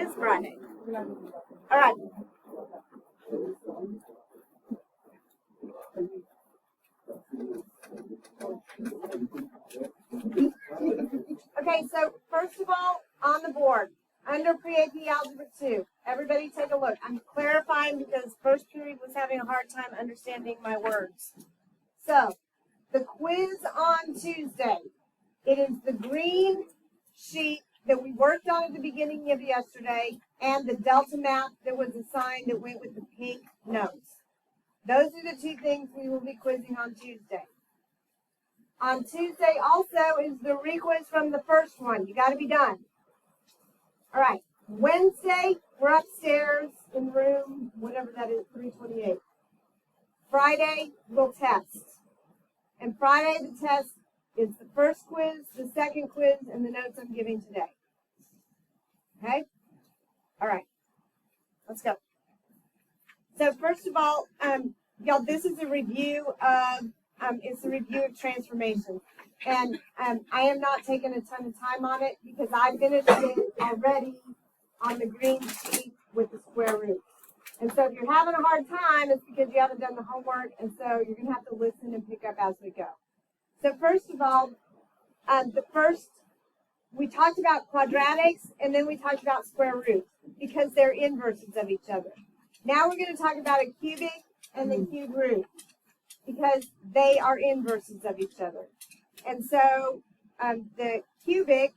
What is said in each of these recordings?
is Friday. All right. Okay, so first of all, on the board, under pre-AP Algebra 2, everybody take a look. I'm clarifying because first period was having a hard time understanding my words. So, the quiz on Tuesday, it is the green sheet that we worked on at the beginning of yesterday and the Delta map that was assigned that went with the pink notes. Those are the two things we will be quizzing on Tuesday. On Tuesday also is the requiz from the first one. You got to be done. All right. Wednesday, we're upstairs in room, whatever that is, 328. Friday, we'll test. And Friday, the test is the first quiz, the second quiz, and the notes I'm giving today. Okay? All right. Let's go. So first of all, y'all, this is a review of it's a review of transformation. And I am not taking a ton of time on it because I finished it already on the green sheet with the square root. And so if you're having a hard time, it's because you haven't done the homework, and so you're going to have to listen and pick up as we go. So first of all, we talked about quadratics, and then we talked about square roots because they're inverses of each other. Now we're going to talk about a cubic and the cube root, because they are inverses of each other. And so the cubic,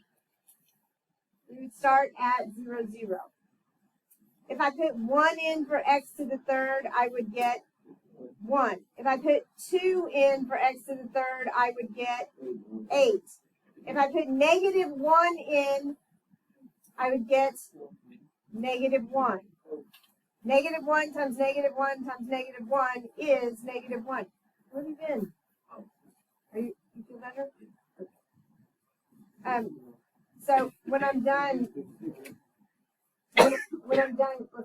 we would start at 0, 0. If I put 1 in for x to the third, I would get 1. If I put 2 in for x to the third, I would get 8. If I put negative 1 in, I would get negative 1. Negative 1 times negative 1 times negative 1 is negative 1. Where have you been? You feel better? Okay. So when I'm done, let's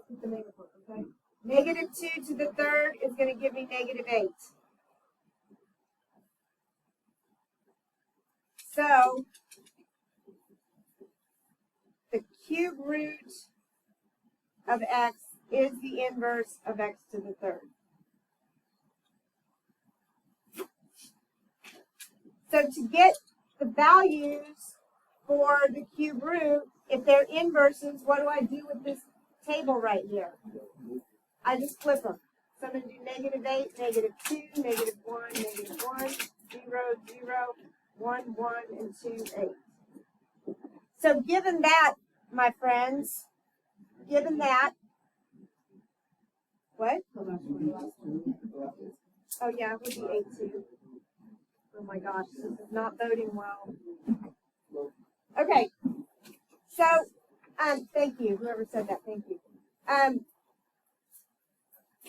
get the negative one, okay? Negative 2 to the third is going to give me negative 8. So the cube root of x is the inverse of x to the third. So to get the values for the cube root, if they're inverses, what do I do with this table right here? I just flip them. So I'm going to do negative 8, negative 2, negative 1, negative 1, 0, 0, 1, 1, and 2, 8. So given that, my friends, given that, what? Oh yeah, it would be 8, 2. Oh my gosh, this is not boding well. Okay, so, thank you, whoever said that, thank you.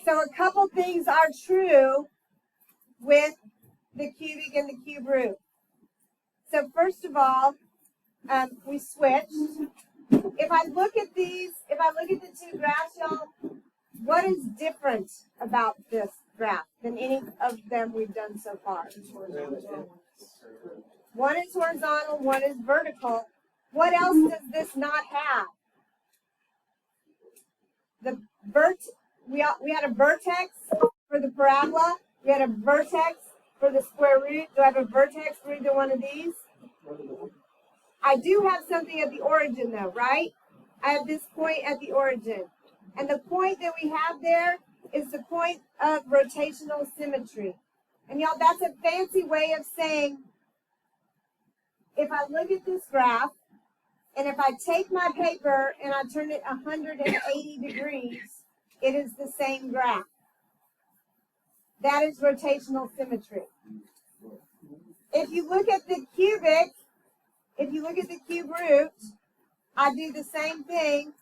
So a couple things are true with the cubic and the cube root. So first of all, we switched. If I look at these, if I look at the two graphs, y'all, what is different about this graph than any of them we've done so far? One is horizontal, one is vertical. What else does this not have? We had a vertex for the parabola. We had a vertex for the square root. Do I have a vertex for either one of these? I do have something at the origin though, right? I have this point at the origin. And the point that we have there is the point of rotational symmetry. And y'all, that's a fancy way of saying, if I look at this graph, and if I take my paper and I turn it 180 degrees, it is the same graph. That is rotational symmetry. If you look at the cubic, if you look at the cube root, I do the same thing.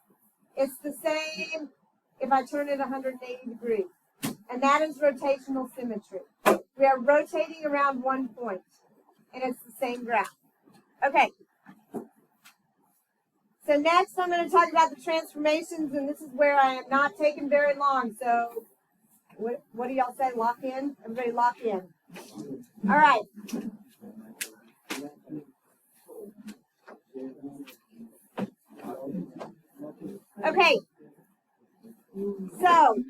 It's the same if I turn it 180 degrees. And that is rotational symmetry. We are rotating around one point, and it's the same graph. Okay. So next I'm going to talk about the transformations, and this is where I am not taking very long. So what do y'all say? Lock in? Everybody lock in. All right. Okay. So,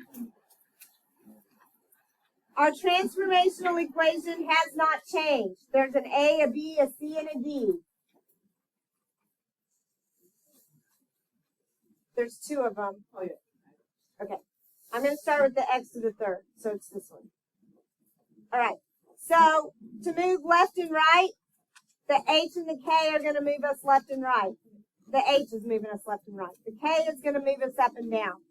our transformational equation has not changed. There's an A, a B, a C, and a D. There's two of them. Oh, yeah. Okay. I'm going to start with the x to the third. So it's this one. All right. So to move left and right, the h and the k are going to move us left and right. The h is moving us left and right. The k is going to move us up and down.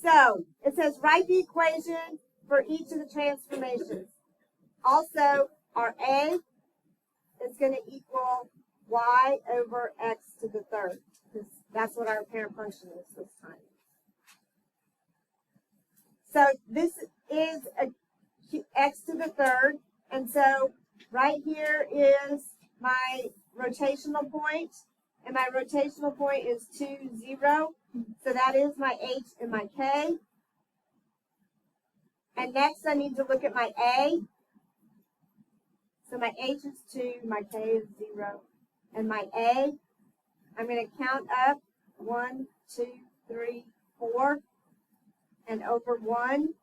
So it says write the equation for each of the transformations. Also, our a is going to equal y over x to the third. Because that's what our parent function is this time. So this is a x to the third. And so right here is my rotational point. And my rotational point is 2, 0. So that is my h and my k. And next I need to look at my a. So my h is 2, my k is 0. And my a, I'm going to count up 1, 2, 3, 4, and over 1.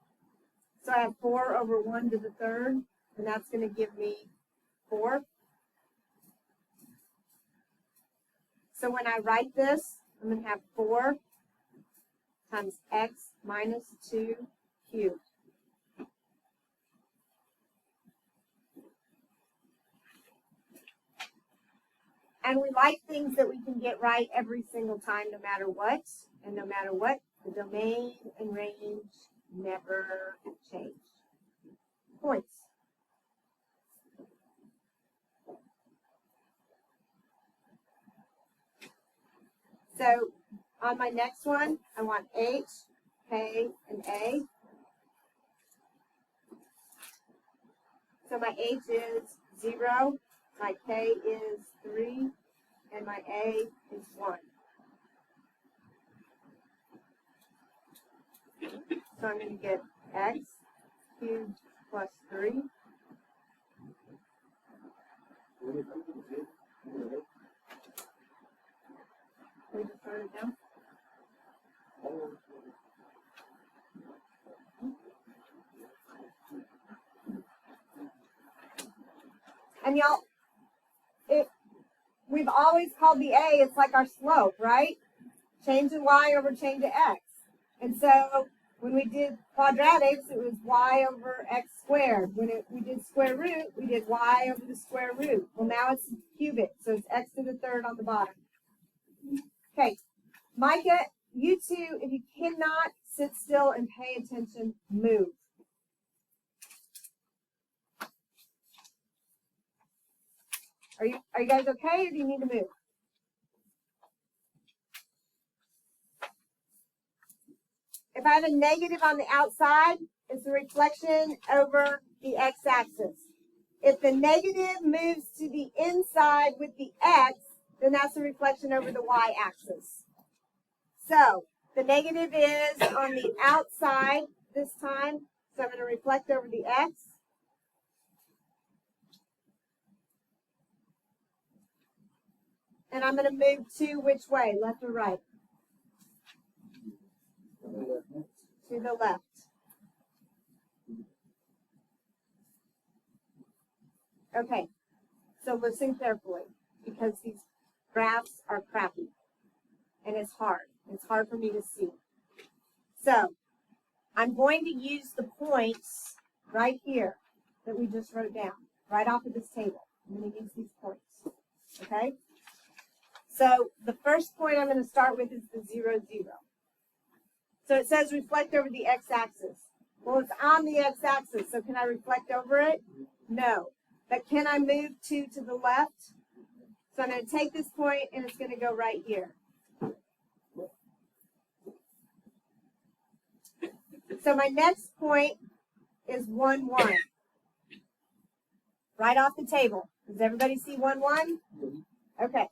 So I have 4 over 1 to the third, and that's going to give me 4. So when I write this, I'm going to have 4 times x minus 2 cubed. And we like things that we can get right every single time, no matter what. And no matter what, the domain and range never change. Points. So on my next one, I want h, k, and a. So my h is 0, my k is 3, and my a is 1. So I'm going to get x cubed plus 3. We just write it down. And y'all, we've always called the a, it's like our slope, right? Change in y over change in x. And so when we did quadratics, it was y over x squared. When we did square root, we did y over the square root. Well, now it's cubic, so it's x to the third on the bottom. Okay, Micah, you two, if you cannot sit still and pay attention, move. Are you guys okay, or do you need to move? If I have a negative on the outside, it's a reflection over the x-axis. If the negative moves to the inside with the x, then that's a reflection over the y-axis. So the negative is on the outside this time, so I'm going to reflect over the x. And I'm going to move to which way, left or right? To the left. Okay, so listen carefully, because these graphs are crappy, and it's hard. It's hard for me to see. So I'm going to use the points right here that we just wrote down, right off of this table. I'm going to use these points, okay? So the first point I'm going to start with is the 0, 0. So it says reflect over the x-axis. Well, it's on the x-axis, so can I reflect over it? No. But can I move 2 to the left? So I'm going to take this point, and it's going to go right here. So my next point is 1, 1. Right off the table. Does everybody see 1, 1? Okay.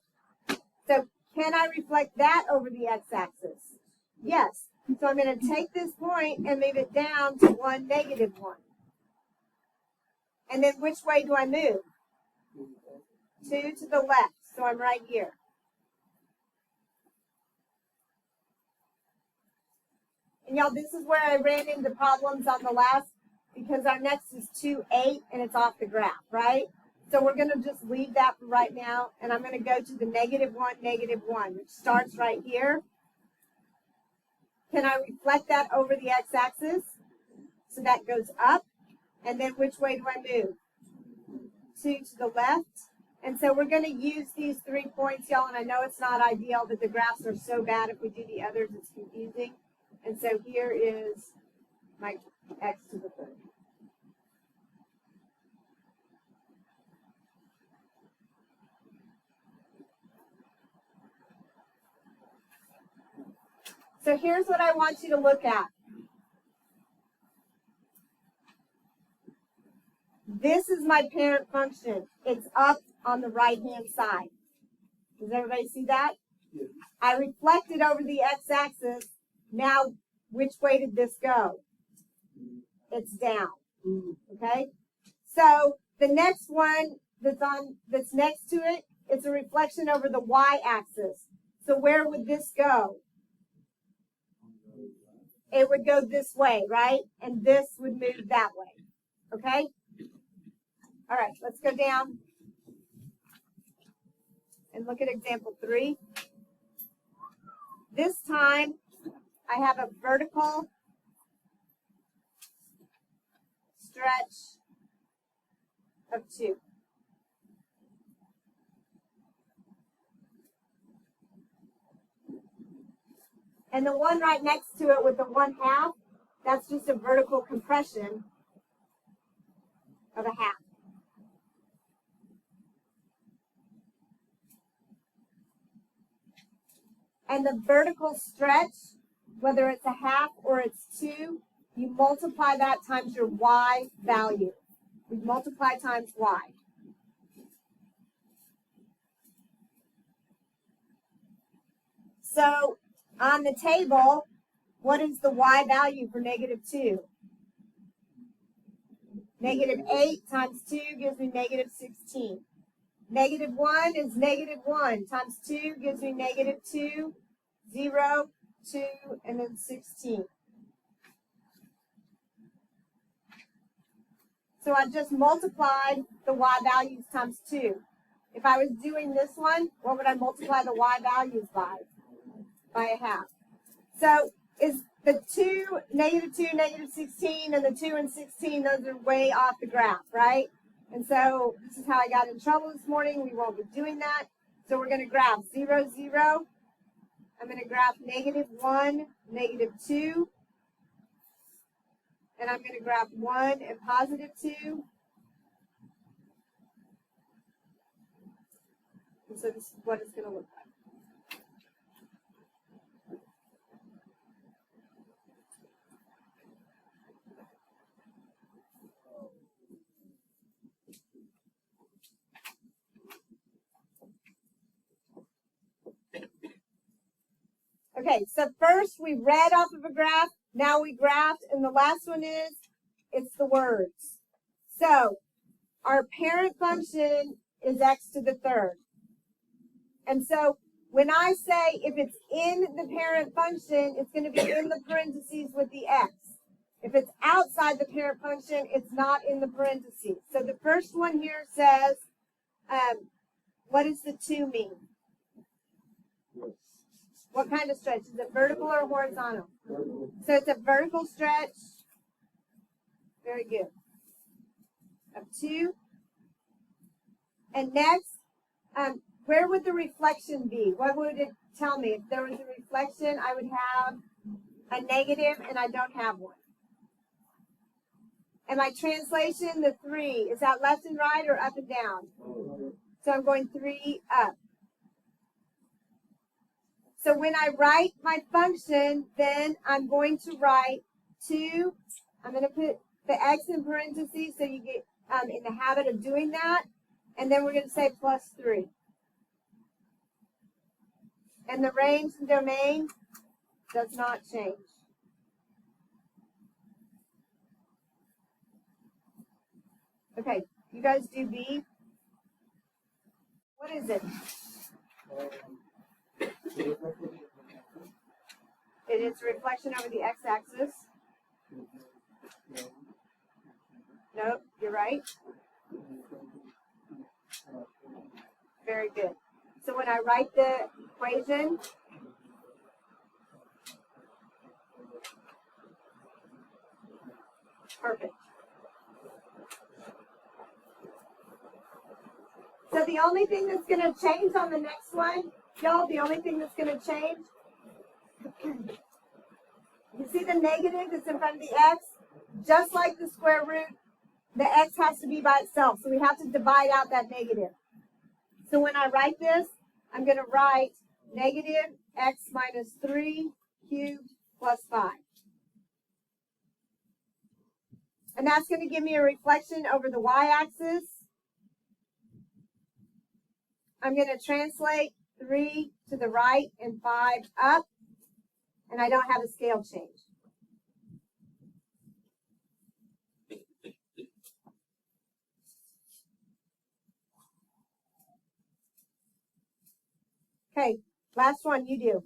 So can I reflect that over the x-axis? Yes. So I'm going to take this point and move it down to 1, negative 1. And then which way do I move? 2 to the left. So I'm right here. And y'all, this is where I ran into problems on the last, because our next is 2, 8, and it's off the graph, right? So we're going to just leave that for right now, and I'm going to go to the -1, -1, which starts right here. Can I reflect that over the x-axis? So that goes up, and then which way do I move? 2 to the left. And so we're going to use these 3 points, y'all, and I know it's not ideal, but the graphs are so bad. If we do the others, it's confusing. And so here is my x to the 3rd. So here's what I want you to look at. This is my parent function. It's up on the right-hand side. Does everybody see that? Yes. I reflected over the x-axis. Now, which way did this go? It's down. Okay? So the next one that's next to it, it's a reflection over the y-axis. So where would this go? It would go this way, right? And this would move that way. Okay? All right, let's go down and look at example 3. This time, I have a vertical stretch of 2. And the one right next to it with the 1/2, that's just a vertical compression of a 1/2. And the vertical stretch, whether it's a 1/2 or it's 2, you multiply that times your y value. We multiply times y. So on the table, what is the y value for -2? -8 times 2 gives me -16. -1 is -1 times 2 gives me -2, 0, 2, and then 16. So I just multiplied the y values times 2. If I was doing this one, what would I multiply the y values by? By a 1/2. So is the 2, -2, -16, and the 2 and 16, those are way off the graph, right? And so this is how I got in trouble this morning. We won't be doing that. So we're going to graph 0, 0. I'm going to graph -1, -2. And I'm going to graph 1 and +2. And so this is what it's going to look like. Okay, so first we read off of a graph, now we graphed, and the last one is, it's the words. So, our parent function is x to the 3rd. And so, when I say if it's in the parent function, it's going to be in the parentheses with the x. If it's outside the parent function, it's not in the parentheses. So the first one here says, what does the 2 mean? What kind of stretch? Is it vertical or horizontal? So it's a vertical stretch. Very good. Of 2. And next, where would the reflection be? What would it tell me? If there was a reflection, I would have a negative, and I don't have one. And my translation, the 3, is that left and right or up and down? So I'm going 3 up. So when I write my function, then I'm going to write 2. I'm going to put the x in parentheses so you get in the habit of doing that. And then we're going to say +3. And the range and domain does not change. Okay, you guys do B. What is it? It is a reflection over the x-axis. Nope, you're right. Very good. So when I write the equation, perfect. So the only thing that's going to change on the next one, y'all, the only thing that's going to change, you see the negative that's in front of the x? Just like the square root, the x has to be by itself. So we have to divide out that negative. So when I write this, I'm going to write negative x minus 3 cubed plus 5. And that's going to give me a reflection over the y-axis. I'm going to translate 3 to the right and 5 up. And I don't have a scale change. Okay, last one, you do.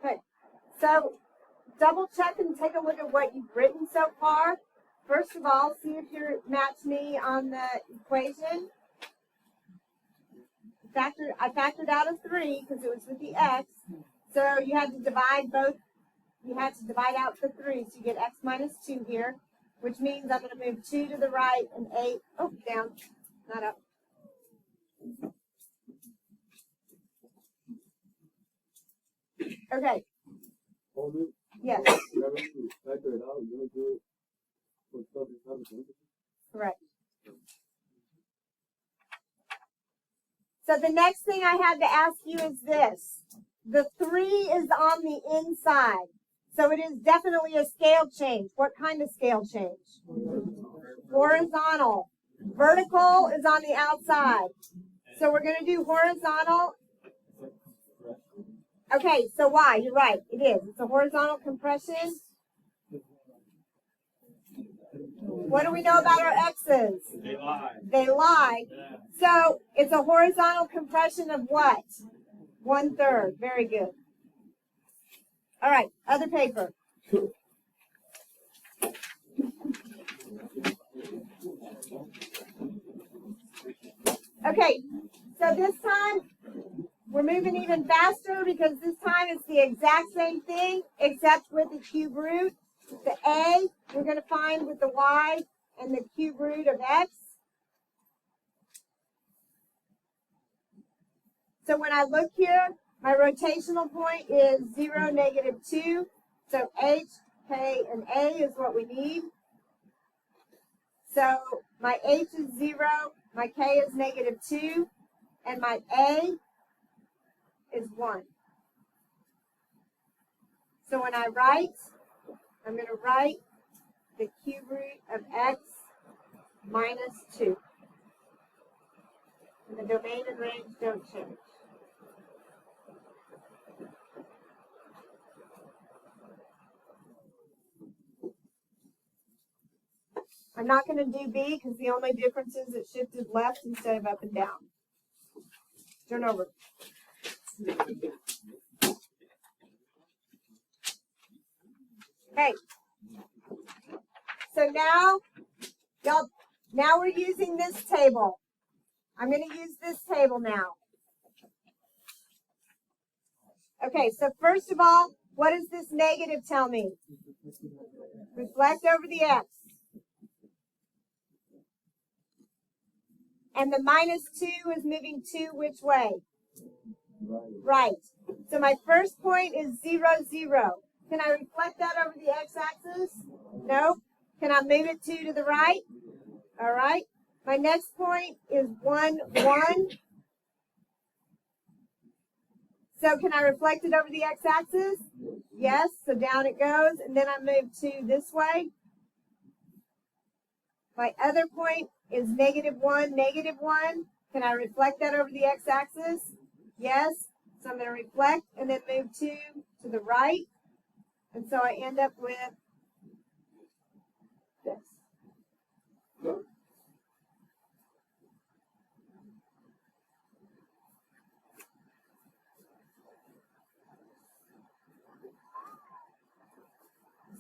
Okay, so double check and take a look at what you've written so far. First of all, see if you match me on the equation. I factored out a 3 because it was with the x. So you had to divide both. You had to divide out the 3, so you get x minus 2 here, which means I'm going to move 2 to the right and 8, down, not up. Okay. Yes. Correct. So the next thing I had to ask you is this. The 3 is on the inside. So it is definitely a scale change. What kind of scale change? Horizontal. Vertical is on the outside. So we're going to do horizontal. Okay, so why? You're right. It is. It's a horizontal compression. What do we know about our x's? They lie. They lie. Yeah. So it's a horizontal compression of what? 1/3. Very good. All right, other paper. Okay, so this time we're moving even faster because this time it's the exact same thing except with the cube root. The a we're going to find with the y and the cube root of x. So when I look here, my rotational point is 0, -2. So h, k, and a is what we need. So my h is 0, my k is -2, and my a is 1. So when I write, I'm going to write the cube root of x minus 2. And the domain and range don't change. I'm not going to do B because the only difference is it shifted left instead of up and down. Turn over. Okay. So now, y'all, now we're using this table. I'm going to use this table now. Okay, so first of all, what does this negative tell me? Reflect over the x. And the -2 is moving 2 which way? Right. So my first point is 0, 0. Can I reflect that over the x-axis? Nope. Can I move it 2 to the right? All right. My next point is 1, 1. So can I reflect it over the x-axis? Yes. So down it goes. And then I move 2 this way. My other point is -1, -1. Can I reflect that over the x-axis? Yes. So I'm going to reflect and then move 2 to the right. And so I end up with this.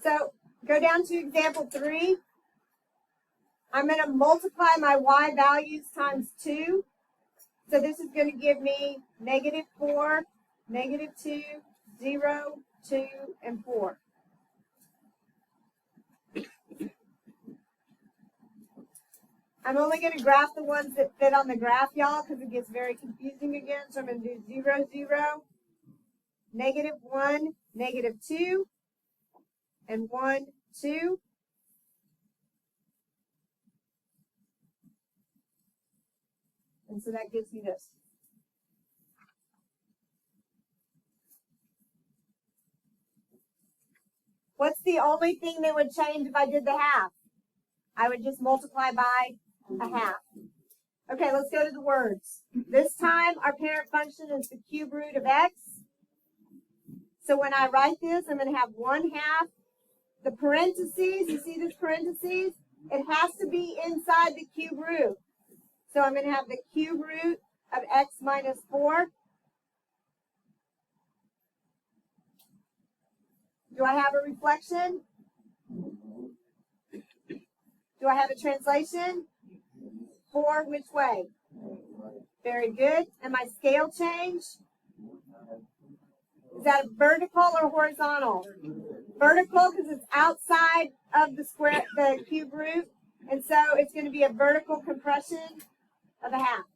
So go down to example 3. I'm going to multiply my y values times 2. So this is going to give me -4, -2, 0, 2, and 4. I'm only going to graph the ones that fit on the graph, y'all, because it gets very confusing again. So I'm going to do 0, 0, -1, -2, and 1, 2. And so that gives me this. What's the only thing that would change if I did the half? I would just multiply by a half. Okay, let's go to the words. This time, our parent function is the cube root of x. So when I write this, I'm going to have 1/2. The parentheses, you see this parentheses? It has to be inside the cube root. So I'm going to have the cube root of x minus 4. Do I have a reflection? Do I have a translation? 4 which way? Very good. And my scale change? Is that vertical or horizontal? Vertical because it's outside of the square, the cube root. And so it's going to be a vertical compression of a half.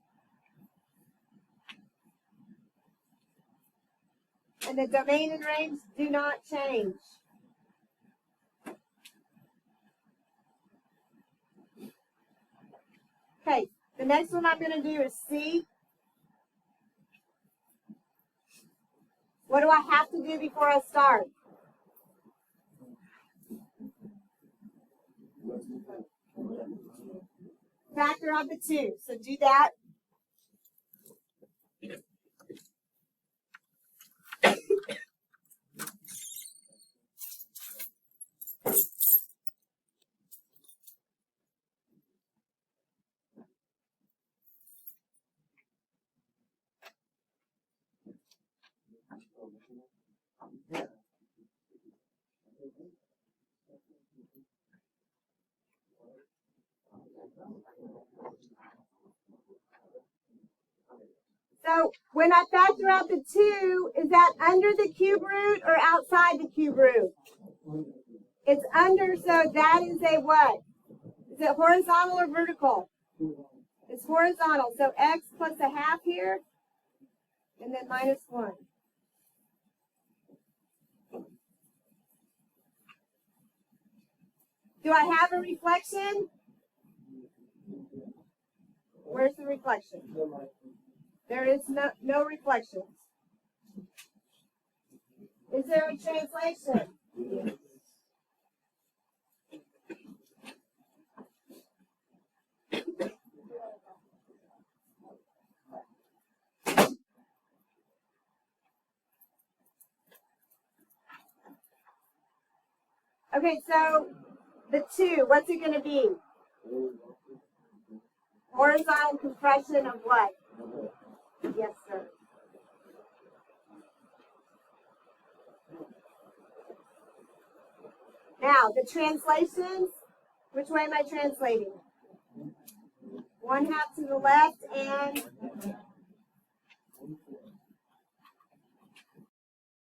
And the domain and range do not change. Okay, the next one I'm going to do is C. What do I have to do before I start? Factor of the 2. So do that. So when I factor out the 2, is that under the cube root or outside the cube root? It's under, so that is a what? Is it horizontal or vertical? It's horizontal. So x plus a half here, and then minus 1. Do I have a reflection? Where's the reflection? There is no reflections. Is there a translation? Okay, so the 2, what's it going to be? Horizontal compression of what? Yes, sir. Now, the translations, which way am I translating? 1/2 to the left and